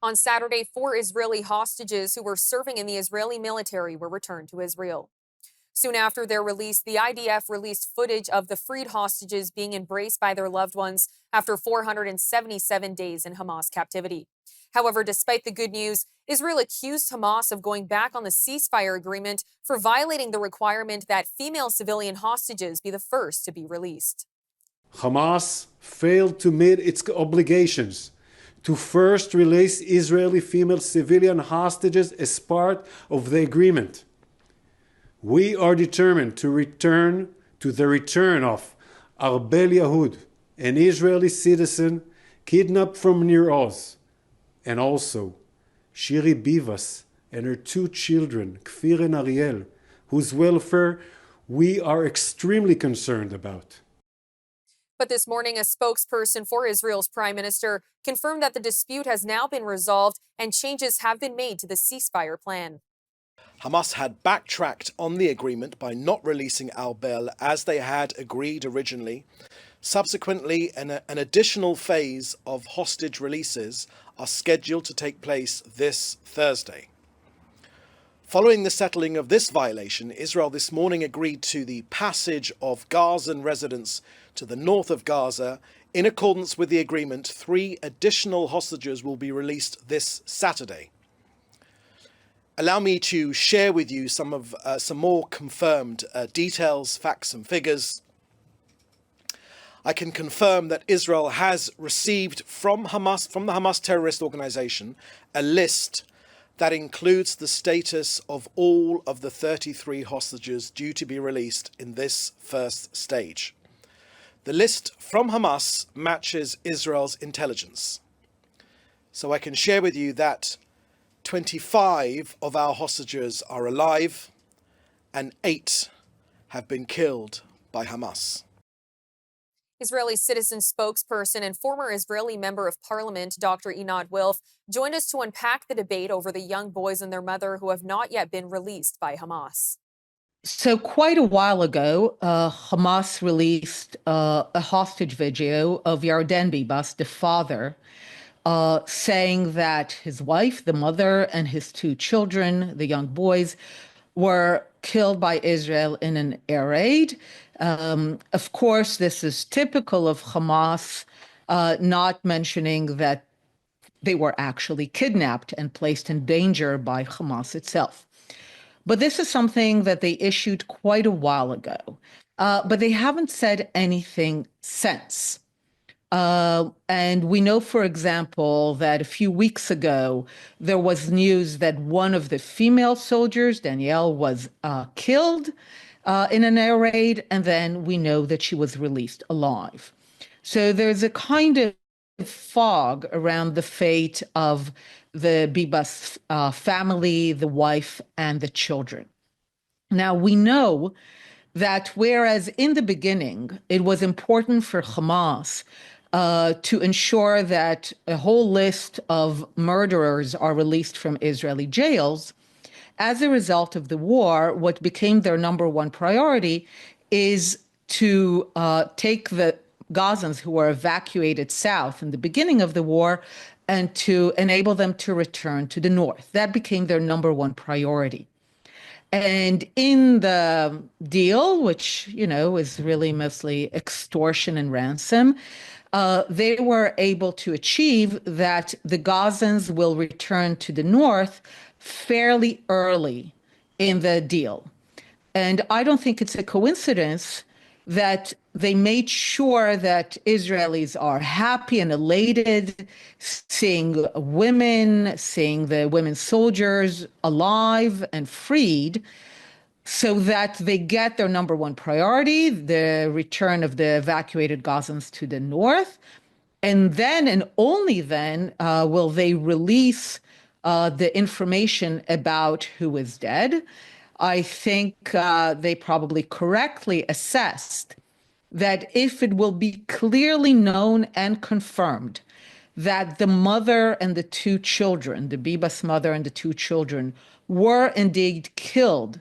On Saturday, 4 Israeli hostages who were serving in the Israeli military were returned to Israel. Soon after their release, the IDF released footage of the freed hostages being embraced by their loved ones after 477 days in Hamas captivity. However, despite the good news, Israel accused Hamas of going back on the ceasefire agreement for violating the requirement that female civilian hostages be the first to be released. Hamas failed to meet its obligations to first release Israeli female civilian hostages as part of the agreement. We are determined to return of Arbel Yahud, an Israeli citizen kidnapped from Nir Oz, and also Shiri Bivas and her 2 children, Kfir and Ariel, whose welfare we are extremely concerned about. But this morning, a spokesperson for Israel's prime minister confirmed that the dispute has now been resolved and changes have been made to the ceasefire plan. Hamas had backtracked on the agreement by not releasing Arbel as they had agreed originally. Subsequently, an additional phase of hostage releases are scheduled to take place this Thursday. Following the settling of this violation, Israel this morning agreed to the passage of Gazan residents to the north of Gaza. In accordance with the agreement, 3 additional hostages will be released this Saturday. Allow me to share with you some more confirmed details, facts and figures. I can confirm that Israel has received from the Hamas terrorist organization, a list that includes the status of all of the 33 hostages due to be released in this first stage. The list from Hamas matches Israel's intelligence. So I can share with you that 25 of our hostages are alive and 8 have been killed by Hamas. Israeli citizen spokesperson and former Israeli member of parliament, Dr. Einat Wilf, joined us to unpack the debate over the young boys and their mother who have not yet been released by Hamas. So quite a while ago, Hamas released a hostage video of Yarden Bibas, the father, saying that his wife, the mother, and his 2 children, the young boys, were killed by Israel in an air raid. Of course, this is typical of Hamas, not mentioning that they were actually kidnapped and placed in danger by Hamas itself. But this is something that they issued quite a while ago, but they haven't said anything since. And we know, for example, that a few weeks ago, there was news that one of the female soldiers, Danielle, was killed in an air raid, and then we know that she was released alive. So there's a kind of fog around the fate of the Bibas family, the wife, and the children. Now, we know that whereas in the beginning, it was important for Hamas to ensure that a whole list of murderers are released from Israeli jails, as a result of the war, what became their number one priority is to take the Gazans who were evacuated south in the beginning of the war and to enable them to return to the north. That became their number one priority. And in the deal, which, is really mostly extortion and ransom, they were able to achieve that the Gazans will return to the north fairly early in the deal. And I don't think it's a coincidence that they made sure that Israelis are happy and elated, seeing the women soldiers alive and freed, so that they get their number one priority, the return of the evacuated Gazans to the north. And then, and only then, will they release the information about who is dead. I think they probably correctly assessed that if it will be clearly known and confirmed that the mother and the 2 children, the Bibas mother and the 2 children, were indeed killed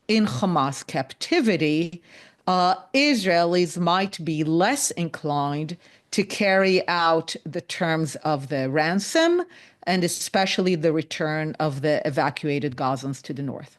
in Hamas captivity, Israelis might be less inclined to carry out the terms of the ransom and especially the return of the evacuated Gazans to the north.